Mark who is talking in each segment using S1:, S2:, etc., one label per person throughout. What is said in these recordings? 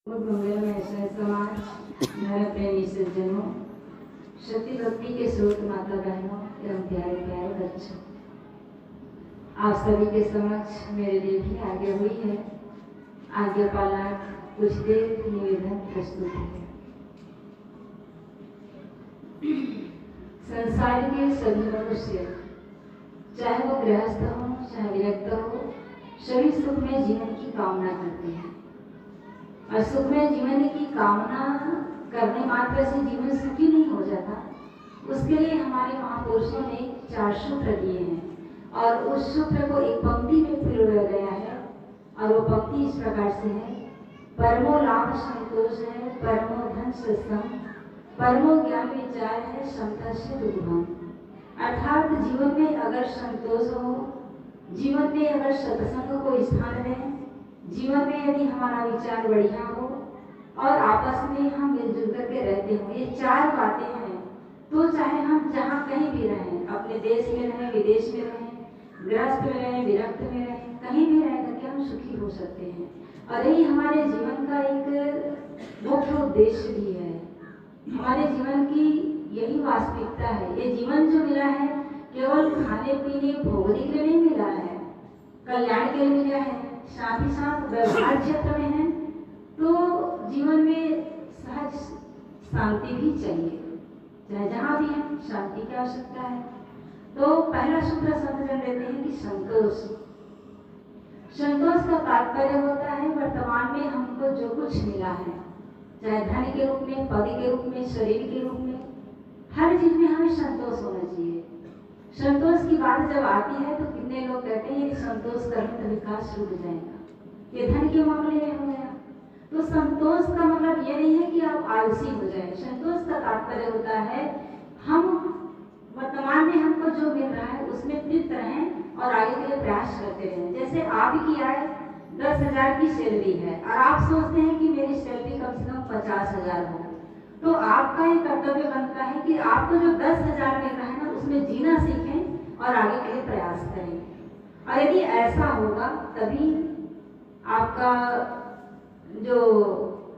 S1: मंगल में समाज धर्म प्रेमी सज्जनों, शक्ति भक्ति के स्रोत माता बहनों एवं प्यारे प्यारे बच्चों, आप सभी के समक्ष मेरे लिए भी आज्ञा हुई है। आज्ञा पालन कुछ देर निवेदन प्रस्तुत है। संसार के सभी मनुष्य, चाहे वो गृहस्थ हो चाहे विरक्त हो, सभी सुख में जीवन की कामना करते हैं और सुख में जीवन की कामना करने मात्र से जीवन सुखी नहीं हो जाता। उसके लिए हमारे महापुरुषों ने 4 सूत्र दिए हैं और उस सूत्र को एक पंक्ति में पिरोया गया है और वो पंक्ति इस प्रकार से है: परमो लाभ संतोष है, परमो धन सत्संग, परमो ज्ञान विचार है, समता से दुर्गम। अर्थात जीवन में अगर संतोष हो, जीवन में अगर सत्संग को स्थान रहे, जीवन में यदि हमारा विचार बढ़िया हो और आपस में हम मिलजुल करके रहते हो, ये 4 बातें हैं, तो चाहे हम जहाँ कहीं भी रहें, अपने देश में रहें, विदेश में रहें, गृहस्थ में रहें, विरक्त में रहें, कहीं भी रह करके हम सुखी हो सकते हैं। और यही हमारे जीवन का एक मुख्य उद्देश्य भी है। हमारे जीवन की यही वास्तविकता है। ये जीवन जो मिला है केवल खाने पीने भोगने के लिए नहीं मिला है, कल्याण के लिए मिला है, साथ ही साथ व्यवहार क्षेत्र में है तो जीवन में सहज शांति भी चाहिए। चाहे जहाँ भी है शांति की आवश्यकता है। तो पहला सूत्र संत जन देते हैं कि संतोष। संतोष का तात्पर्य होता है वर्तमान में हमको जो कुछ मिला है, चाहे धन के रूप में, पद के रूप में, शरीर के रूप में, हर चीज में हमें संतोष होना चाहिए। संतोष की बात जब आती है तो कितने लोग कहते हैं कि संतोष करें तो विकास रुक जाएगा, ये धन के मामले में हो गया। तो संतोष का मतलब ये नहीं है कि आप आलसी हो जाए। संतोष का तात्पर्य होता है हम वर्तमान में हमको जो मिल रहा है उसमें तृप्त रहें और आगे के लिए प्रयास करते रहें। जैसे आपकी आय 10,000 की सैलरी है और आप सोचते हैं कि मेरी सैलरी कम से कम 50,000 हो, तो आपका ये कर्तव्य बनता है कि आपको जो 10,000 मिल रहा है ना उसमें जीना सीखें और आगे के लिए प्रयास करें। और यदि ऐसा होगा तभी आपका जो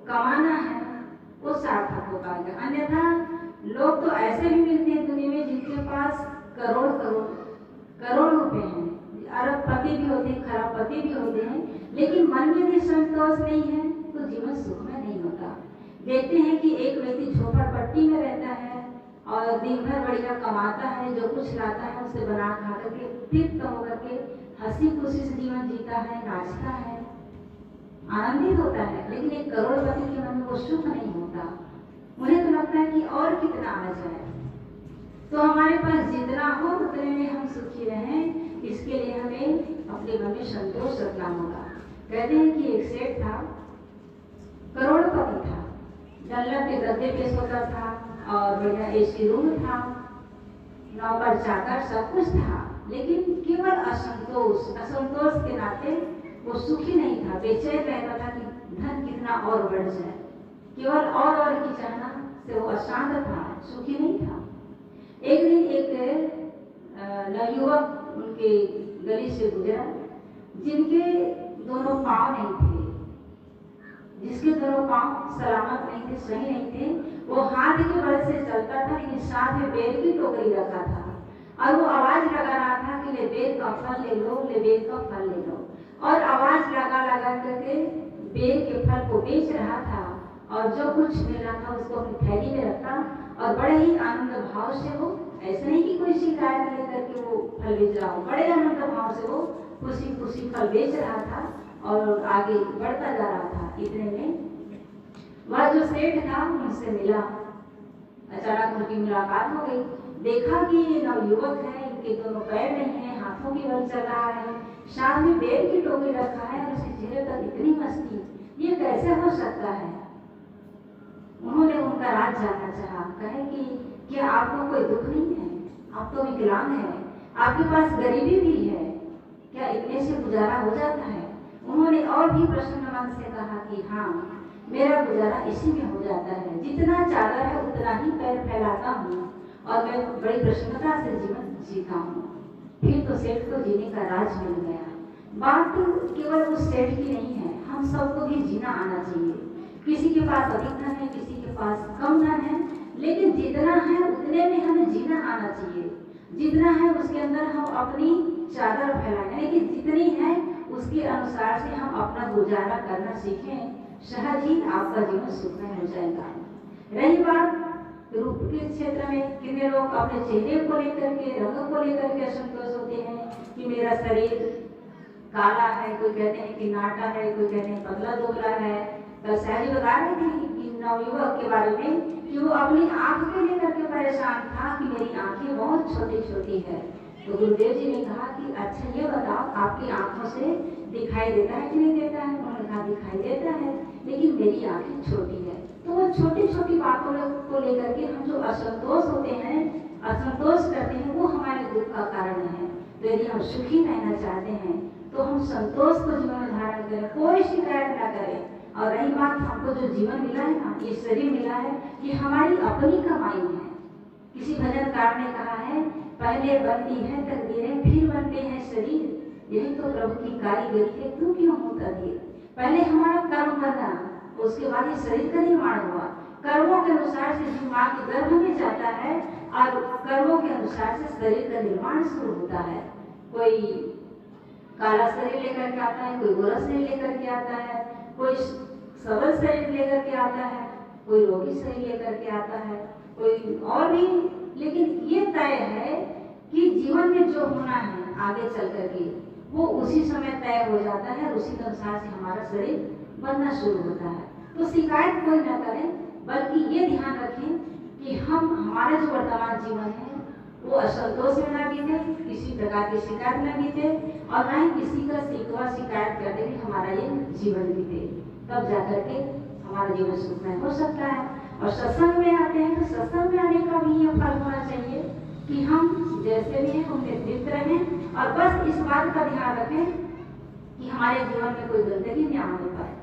S1: कमाना है वो सार्थक हो पाएगा। अन्यथा लोग तो ऐसे भी मिलते हैं दुनिया में जिनके पास करोड़ रुपए हैं, अरबपति भी होते हैं, खरबपति भी होते हैं, लेकिन मन में यदि संतोष नहीं है तो जीवन सुख में नहीं होता। देखते हैं कि एक व्यक्ति झोपड़पट्टी में रहता है और दिन भर बढ़िया कमाता है, जो कुछ लाता है उसे बना खा करके तृप्त होकर के हंसी खुशी से जीवन जीता है, नाचता है, आनंदित होता है। लेकिन एक करोड़पति के मन में वो सुख नहीं होता। मुझे तो लगता है कि और कितना आ जाए। तो हमारे पास जितना हो उतने में हम सुखी रहें, इसके लिए हमें अपने मन में संतोष रखना होगा। कहते हैं कि एक सेठ था, करोड़पति था, डल्लब के गद्दे पे सोता था और बढ़िया एसी रूम था, नौकर चाकर सब कुछ था, लेकिन केवल असंतोष के नाते वो सुखी नहीं था। बेचैन रहता था कि धन कितना और बढ़ जाए, केवल और की चाहना से वो अशांत था, सुखी नहीं था। एक दिन एक नवयुवक उनके गली से गुजरा जिनके दोनों पांव नहीं थे, जिसके दोनों पांव सलामत नहीं थे, सही नहीं थे। वो हाथ के बल से चलता था लेकिन साथ में बेर की टोकरी रखा था और वो आवाज लगा रहा था कि ले बेर का फल ले लो, ले बेर का फल ले लो। और आवाज लगा करके बेर के फल को बेच रहा था और जो कुछ मिल रहा था उसको अपनी थैली में रखा और बड़े ही आनंद भाव से वो, ऐसे नहीं कि कोई शिकायत लेकर के वो फल बेच रहा हो, बड़े आनंद भाव से वो खुशी खुशी फल बेच रहा था और आगे बढ़ता जा रहा था। इतने में वह जो सेठ था उनसे मिला, अचानक उनकी मुलाकात हो गई। देखा कि ये नवयुवक है, इनके दोनों पैर नहीं है, हाथों की बल चल रहा है, साथ में बेर की टोकरी रखा है और उसके चेहरे पर इतनी मस्ती, ये कैसे हो सकता है। उन्होंने उनका राज जानना चाहा। कहे कि क्या आपको कोई दुख नहीं है, आप तो विकलांग हैं, आपके पास गरीबी भी है, क्या इतने से गुजारा हो जाता है। उन्होंने और भी प्रसन्न मन से कहा कि हाँ, मेरा गुजारा इसी में हो जाता है, जितना चादर है उतना ही पैर फैलाता हूँ और मैं बड़ी प्रसन्नता से जीवन जीता हूँ। फिर तो सेठ को जीने का राज मिल गया। बात केवल उस सेठ की नहीं है, हम सबको भी जीना आना चाहिए। पास अधिक धन है, किसी के पास कम धन है, लेकिन जितना है उतने में हमें जीना आना चाहिए। जितना है उसके अंदर हम अपनी चादर फैलाएं, यानी कि जितनी है उसके अनुसार से हम अपना गुजारा करना सीखें, सहज ही आपका जीवन सुखमय हो जाएगा। रही बात रूप के क्षेत्र में, कितने लोग अपने चेहरे को लेकर के, रंग को लेकर के असंतोष होते हैं कि मेरा शरीर काला है, कोई कहते हैं कि नाटा है, कोई कहते हैं पतला दुबला है। कल सहज बता रही थी कि नवयुवक के बारे में कि वो अपनी आंख को लेकर के परेशान था कि मेरी आंखें बहुत छोटी छोटी है। तो गुरुदेव जी ने कहा कि अच्छा ये बताओ आपकी आंखों से दिखाई देता है कि नहीं देता है? उन्होंने कहा दिखाई देता है, लेकिन मेरी आंखें छोटी है। तो वो छोटी छोटी बातों को लेकर के हम जो असंतोष होते हैं, असंतोष करते हैं, वो हमारे दुख का कारण है। तो यदि हम सुखी रहना चाहते हैं तो हम संतोष को जीवन में धारण करें, कोई शिकायत ना करें। और रही बात हमको जो जीवन मिला है ना, ये शरीर मिला है, ये हमारी अपनी कमाई है। किसी भजनकार ने कहा है, पहले बनती है तकदीरें, फिर बनते हैं शरीर, यही तो प्रभु की कारीगरी है, तू क्यों होता धीर। पहले हमारा कर्म बना, उसके बाद ये शरीर का निर्माण हुआ। कर्मों के अनुसार से जीव माँ के गर्भ में जाता है और कर्मों के अनुसार से शरीर का निर्माण शुरू होता है। कोई काला शरीर लेकर के आता है, कोई गोरा शरीर लेकर के आता है, कोई सबल शरीर लेकर के आता है, कोई रोगी शरीर लेकर के आता है, कोई और भी। लेकिन ये तय है कि जीवन में जो होना है आगे चल करके वो उसी समय तय हो जाता है, उसी के अनुसार से हमारा शरीर बनना शुरू होता है। तो शिकायत कोई ना करें, बल्कि ये ध्यान रखें कि हम हमारा जो वर्तमान जीवन है वो असंतोष में ना बीते, किसी प्रकार की शिकायत न बीते, और ना ही किसी का शिकवा शिकायत करते हुए हमारा ये जीवन बीते। तब जाकर के हमारा जीवन सुखमय हो सकता है। और सत्संग में आते हैं तो सत्संग में आने का भी ये फल होना चाहिए कि हम जैसे भी हैं उनके तृप्त रहें, और बस इस बात का ध्यान रखें कि हमारे जीवन में कोई गंदगी न आने पाए।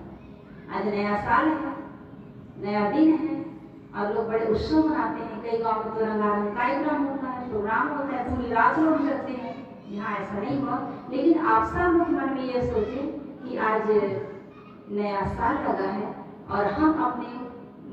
S1: आज नया साल है, नया दिन है, और लोग बड़े उत्सव मनाते हैं। कई गाँव में तो रंगारंग कार्यक्रम होता है, प्रोग्राम होता है, पूरी रात लोग जगते हैं। यहाँ ऐसा नहीं हुआ, लेकिन आप सब मन में ये सोचें कि आज नया साल लगा है और हम अपने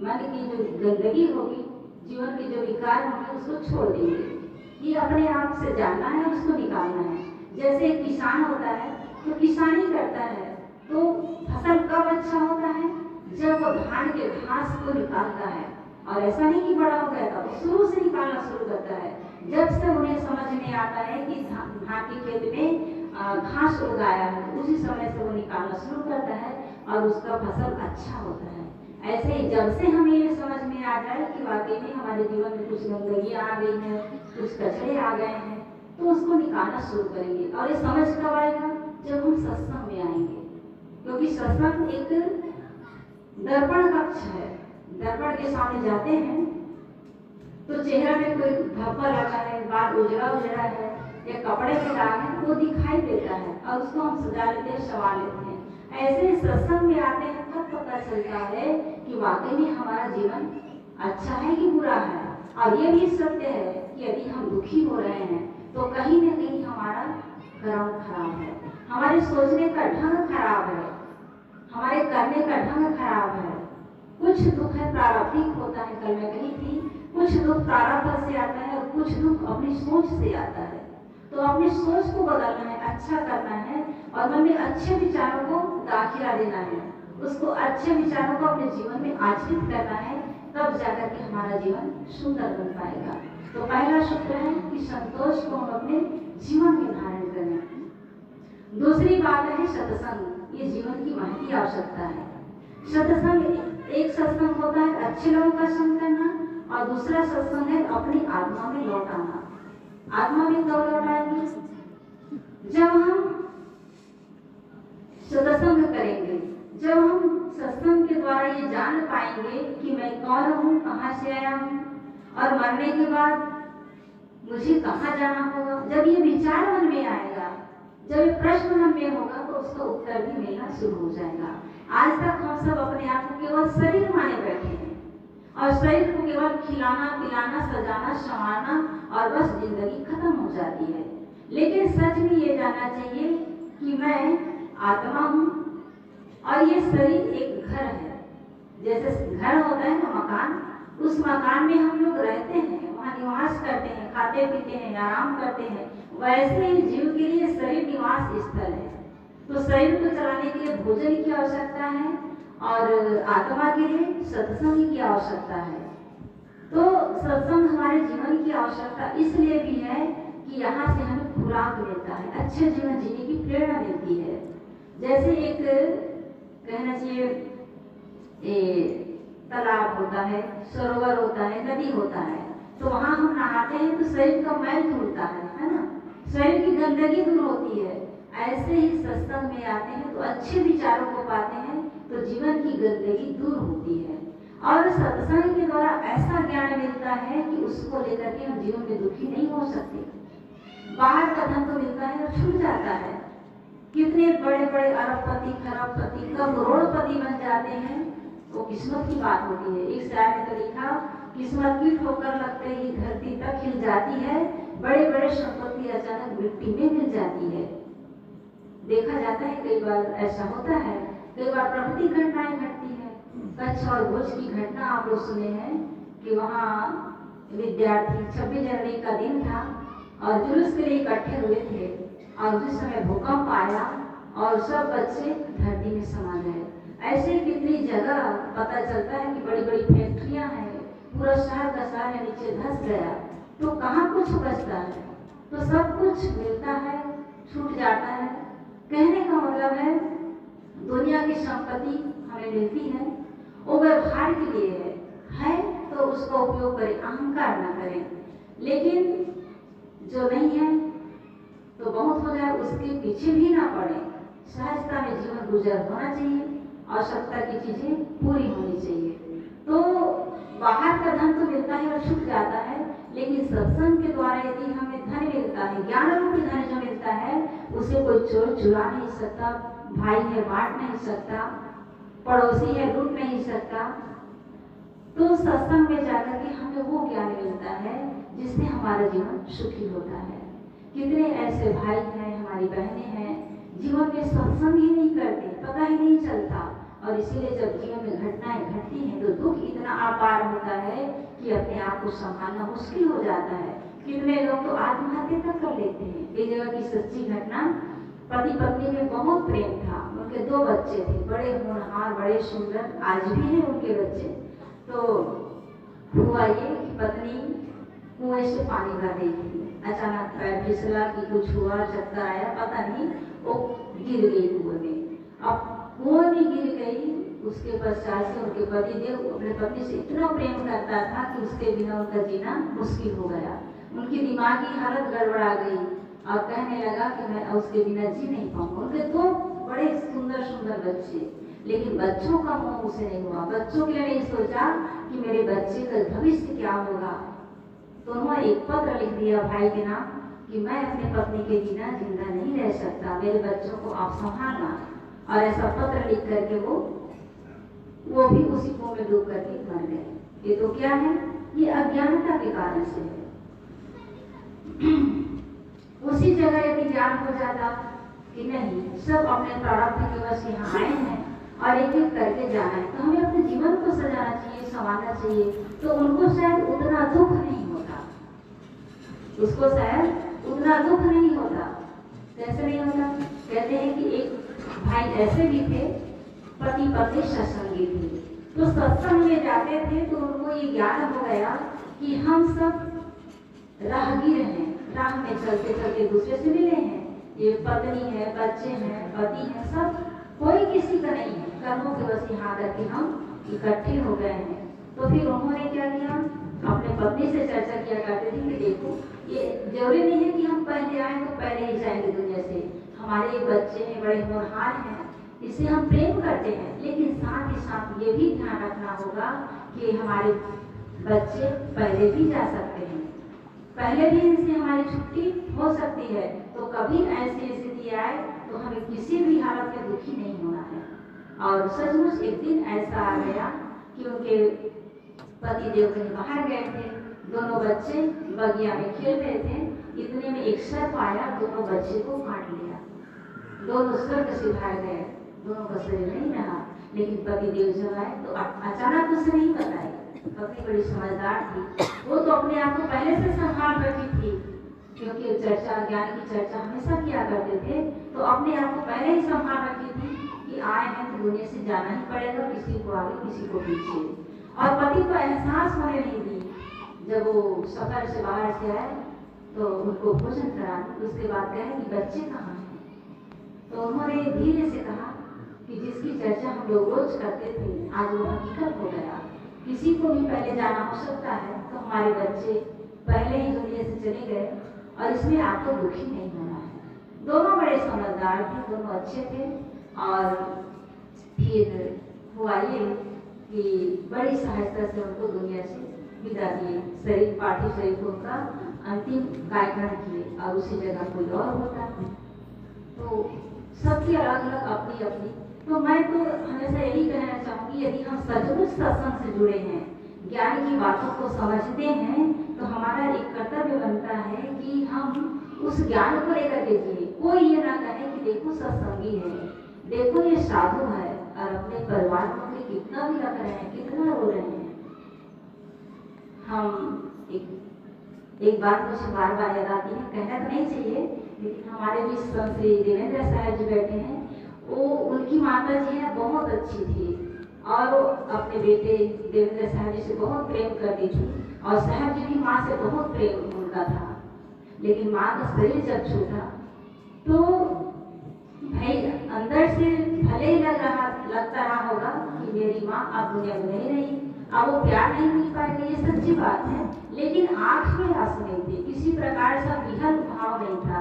S1: मन की जो गंदगी होगी, जीवन के जो विकार होंगे, उसको छोड़ देंगे। ये अपने आप से जानना है, उसको निकालना है। जैसे किसान होता है तो किसानी करता है, तो फसल कब अच्छा होता है? जब वो धान के घास को निकालता है। और ऐसा नहीं कि बड़ा हो गया था, वो शुरू से निकालना शुरू करता है। जब से उन्हें समझ में आता है कि धान के खेत में घास उगाया है, तो उसी समय से वो निकालना शुरू करता है और उसका फसल अच्छा होता है। ऐसे ही जब से हमें ये समझ में आ जाए कि वाकई में हमारे जीवन में कुछ गंदगी आ गई है, कुछ कचरे आ गए हैं, तो उसको निकालना शुरू करेंगे। और ये समझ कब आएगा? जब हम सत्संग में आएंगे, क्योंकि सत्संग एक दर्पण कक्ष है। दर्पण के सामने जाते हैं तो चेहरा में कोई धब्बा लगा है, बाल उजड़ा उजड़ा है, या कपड़े के दाग है, वो दिखाई देता है और उसको हम सजा लेते हैं, सवार लेते हैं। ऐसे सत्संग में आते हैं तब पता चलता है कि वाकई में हमारा जीवन अच्छा है कि बुरा है। और ये भी सत्य है कि यदि हम दुखी हो रहे हैं तो कहीं न कहीं हमारा कर्म खराब है, हमारे सोचने का ढंग खराब है, हमारे करने का ढंग खराब है। कुछ दुख है प्रारब्धिक होता है, कल मैं कही थी, कुछ दुख प्रारब्ध से आता है और कुछ दुख अपनी सोच से आता है। तो अपनी सोच को बदलना है, अच्छा करना है और मन में अच्छे विचारों को दाखिला देना है, उसको अच्छे विचारों को अपने जीवन में आचरित करना है, तब जाकर के हमारा जीवन सुंदर बन पाएगा। तो पहला सूत्र है कि संतोष को हम अपने जीवन में धारण करें। दूसरी बात है सत्संग, ये जीवन की महती आवश्यकता है। सत्संग, एक सत्संग होता है अच्छे लोगों का संग करना, और दूसरा सत्संग है अपनी आत्मा में लौट आना। आत्मा में कब लौट आएंगे? जब हम सत्संग करेंगे, जब हम सत्संग के द्वारा ये जान पाएंगे कि मैं कौन हूँ, कहाँ से आया हूँ, और मरने के बाद मुझे कहाँ जाना होगा। जब ये विचार मन में आएगा, जब ये प्रश्न मन में होगा, तो उसका उत्तर भी मिलना शुरू हो जाएगा। आज तक हम सब अपने आप को केवल शरीर माने बैठे हैं, और शरीर को केवल खिलाना पिलाना सजाना संवारना और बस जिंदगी खत्म हो जाती है। लेकिन सच में ये जानना चाहिए कि मैं आत्मा हूँ और ये शरीर एक घर है। जैसे घर होता है ना मकान, उस मकान में हम लोग रहते हैं, वहाँ निवास करते हैं, खाते पीते हैं, आराम करते हैं, वैसे ही जीव के लिए शरीर निवास स्थल है। तो शरीर को चलाने के लिए भोजन की आवश्यकता है और आत्मा के लिए सत्संग की आवश्यकता है। तो सत्संग हमारे जीवन की आवश्यकता इसलिए भी है कि यहाँ से हमें खुराक मिलता है, अच्छे जीवन जीने की प्रेरणा मिलती है। जैसे एक कहना चाहिए तालाब होता है, सरोवर होता है, नदी होता है, तो वहाँ हम नहाते हैं तो शरीर का मैल धुलता है ना, शरीर की गंदगी दूर होती है। ऐसे ही सत्संग में आते हैं तो अच्छे विचारों को पाते हैं तो जीवन की गंदगी दूर होती है और सत्संग के द्वारा ऐसा ज्ञान मिलता है कि उसको लेकर के हम जीवन में दुखी नहीं हो सकते। बाहर का धन तो मिलता है और छूट जाता है। कितने बड़े बड़े अरबपति, खरबपति, करोड़पति बन जाते हैं, वो किस्मत की बात होती है। एक शायर ने तो लिखा, किस्मत की ठोकर लगते ही धरती तक खिल जाती है, बड़े बड़े संपत्ति अचानक मिट्टी में मिल जाती है। देखा जाता है कई बार ऐसा होता है, कई बार प्राकृतिक घटनाएं घटती है। कच्छ और भुज की घटना आप लोग सुने हैं कि वहाँ विद्यार्थी 26 जनवरी का दिन था और जुलूस के लिए इकट्ठे हुए थे और उस समय भूकंप आया और सब बच्चे धरती में समा गए। ऐसे कितनी जगह पता चलता है कि बड़ी बड़ी फैक्ट्रियां हैं, पूरा शहर का शहर नीचे धंस गया, तो कहाँ कुछ बचता है? तो सब कुछ मिलता है, छूट जाता है। कहने का मतलब है दुनिया की संपत्ति हमें मिलती है, वो व्यवहार के लिए है तो उसका उपयोग करें, अहंकार ना करें। लेकिन जो नहीं है तो बहुत हो जाए, उसके पीछे भी ना पड़े। सहजता में जीवन गुजर होना चाहिए, आवश्यकता की चीजें पूरी होनी चाहिए। तो बाहर का धन तो मिलता है और छूट जाता है, लेकिन सत्संग के द्वारा यदि हमें धन मिलता है, ज्ञान रूपी धन जो मिलता है, उसे कोई चोर चुरा नहीं सकता, भाई है बांट नहीं सकता, पड़ोसी है लूट नहीं सकता। तो सत्संग में जाकर के हमें वो ज्ञान मिलता है जिससे हमारा जीवन सुखी होता है। कितने ऐसे भाई हैं, हमारी बहनें हैं, जीवन में सत्संग ही नहीं करते, पता ही नहीं चलता, और इसीलिए जब जीवन में घटनाएं घटती हैं तो दुख इतना अपार होता है कि अपने आप को संभालना मुश्किल हो जाता है। कितने लोग तो आत्महत्या तक कर लेते हैं। एक जगह की सच्ची घटना, पति पत्नी में बहुत प्रेम था, उनके 2 बच्चे थे, बड़े होनहार, बड़े सुंदर, आज भी हैं उनके बच्चे। तो हुआ ये कि पत्नी कुएं से पानी भर रही थी, अचानक पैर फिसला कि कुछ हुआ, चक्कर आया, पता नहीं, वो गिर गई कुएं में। अब कुएं में गिर गई, उसके पश्चात से उनके पति देव अपने पत्नी से इतना प्रेम करता था कि उसके बिना उनका जीना मुश्किल हो गया। उनकी दिमागी हालत गड़बड़ा गई और कहने लगा कि मैं उसके बिना जी नहीं पाऊंगा। उनके 2 बड़े सुंदर सुंदर बच्चे, लेकिन बच्चों का मोह उसे नहीं हुआ। बच्चों के लिए नहीं सोचा कि मेरे बच्चे का भविष्य क्या होगा। तो उन्होंने एक पत्र लिख दिया भाई के नाम कि मैं अपनी पत्नी के बिना जिंदा नहीं रह सकता, मेरे बच्चों को आप संभालना। और ऐसा पत्र लिख करके वो भी उसी कुएं में डूब करके मर गए। ये तो क्या है? ये अज्ञानता के कारण से है। उसी जगह यदि ज्ञान हो जाता कि नहीं, सब अपने प्रारब्ध के बस यहाँ आए हैं और एक एक करके जाना है, तो हमें अपने जीवन को सजाना चाहिए, संवारना चाहिए, तो उनको शायद उतना दुख नहीं होता, उसको शायद उतना दुख नहीं होता। कैसे नहीं होता? कहते हैं कि एक भाई ऐसे भी थे, पति पत्नी सत्संगी थे, तो सत्संग में जाते थे तो उनको ये ज्ञान हो गया कि हम सब राहगीर हैं, राह में चलते चलते दूसरे से मिले हैं। ये पत्नी है, बच्चे हैं, पति है, सब कोई किसी का नहीं है, कर्मों के बस यहाँ आकर के हम इकट्ठे हो गए हैं। तो फिर उन्होंने क्या किया, अपने पत्नी से चर्चा किया करते थे कि देखो, ये जरूरी नहीं है कि हम पहले आए तो पहले ही जाएंगे दुनिया से, हमारे बच्चे हैं, बड़े होनहार हैं, इससे हम प्रेम करते हैं, लेकिन साथ ही साथ ये भी ध्यान रखना होगा कि हमारे बच्चे पहले भी जा सकते हैं, पहले भी इनसे हमारी छुट्टी हो सकती है। तो कभी ऐसी स्थिति आए तो हमें किसी भी हालत में दुखी नहीं होना है। और सचमुच एक दिन ऐसा आ गया कि उनके पति देव कहीं बाहर गए थे, दोनों बच्चे बगिया में खेल रहे थे, इतने में एक सर्प आया, दोनों बच्चे को काट लिया, दोनों स्वर्ग सिधाए गए, दोनों का शरीर नहीं रहा। लेकिन पति देव जब आए तो अचानक उसे नहीं बताए। पत्नी बड़ी समझदार थी, वो तो अपने आप को पहले से संभाल रखी थी, क्योंकि चर्चा ज्ञान की चर्चा हमेशा किया करते थे, तो अपने आप को पहले ही संभाल रखी थी कि आए हैं तो दुनिया से जाना ही पड़ेगा, किसी को आगे किसी को पीछे। और पति को एहसास होने नहीं दी। जब वो सफर से बाहर से आए तो उनको भोजन करा, उसके बाद कहे कि बच्चे कहाँ हैं। तो उन्होंने धीरे से कहा कि जिसकी चर्चा हम लोग रोज करते थे आज वो हकीकत हो गया। किसी को भी पहले जाना हो सकता है, तो हमारे बच्चे पहले ही दुनिया से चले गए और इसमें आपको दुखी नहीं होना है। दोनों बड़े समझदार थे, दोनों अच्छे थे। और फिर हुआ ये कि बड़ी सहायता से उनको दुनिया से विदा दिए। शरीर पार्थिव शरीर को उनका अंतिम कार्यक्रम किए और उसी जगह कोई और होता। तो सबकी अलग अलग अपनी अपनी। तो मैं तो हमेशा यही कहना चाहूँगी, यदि हम सचमुच सत्संग से जुड़े हैं, ज्ञान की बातों को समझते हैं, तो हमारा एक कर्तव्य बनता है कि हम उस ज्ञान को लेकर के जिए। कोई ये ना कहे कि देखो सत्संगी है, देखो ये साधु है, और अपने परिवार को कितना भी रख रहे हैं, कितना रो रहे हैं। हम एक बात मुझे बार बार याद आती है, कहना तो नहीं चाहिए, लेकिन हमारे बीच संत श्री देवेंद्र साहब जी बैठे हैं। वो उनकी माता जी है बहुत अच्छी थी और वो अपने बेटे देवेंद्र साहब जी से बहुत प्रेम करती थी, और साहब जी की माँ से बहुत प्रेम उनका था। लेकिन माँ का शरीर जब छूटा तो भाई अंदर से भले ही लगता रहा होगा कि मेरी माँ अब दुनिया में नहीं रही, अब वो प्यार नहीं मिल पाएगा, ये सच्ची बात है। लेकिन आंख में आंसू नहीं थे, किसी प्रकार का विहल भाव नहीं था।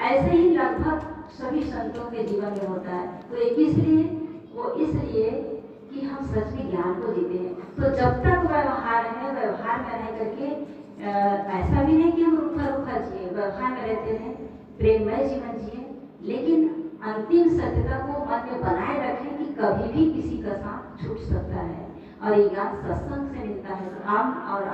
S1: ऐसे ही लगभग सभी संतों के जीवन में होता है। तो एक इसलिए कि हम सच में ज्ञान को जीते हैं। तो जब तक व्यवहार है, व्यवहार में रह करके ऐसा भी नहीं कि हम रूखा जिए, व्यवहार में रहते हैं, प्रेममय जीवन जिए, लेकिन अंतिम सत्यता को मन में बनाए रखें कि कभी भी किसी का साथ छूट सकता है। और ये ज्ञान सत्संग से मिलता है। तो आम और